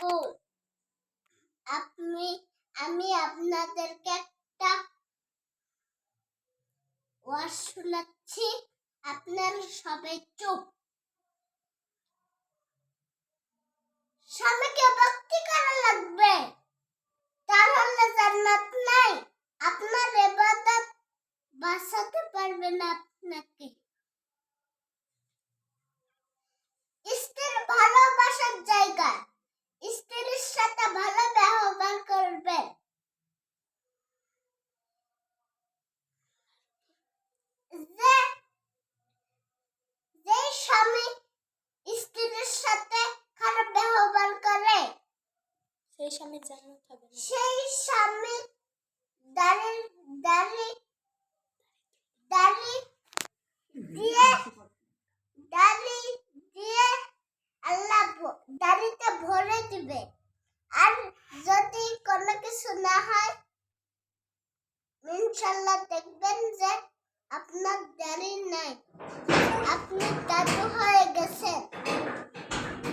দেখুন, আমি আপনাদেরকে একটা ওয়াজ শোনাচ্ছি, আপনারা সবাই চুপ। স্বামীকে ভক্তি করা লাগবে, তাহলে জান্নাত নাই। আপনার ইবাদত বাঁচাতে পারবে না আপনাকে। স্ত্রীর ভালোবাসার জায়গা, স্ত্রীর সাথে ভালো ব্যবহার করবেন। যে স্বামী স্ত্রীর সাথে খারাপ ব্যবহার করে, সেই স্বামী জান্নাত হবে না। সেই স্বামী দাড়ি দিয়ে আল্লাহ দাড়িতে ভরে দিবে। আর যদি কোনো কিছু না হয়, ইনশাআল্লাহ দেখবেন যে আপনার দাড়ি নাই।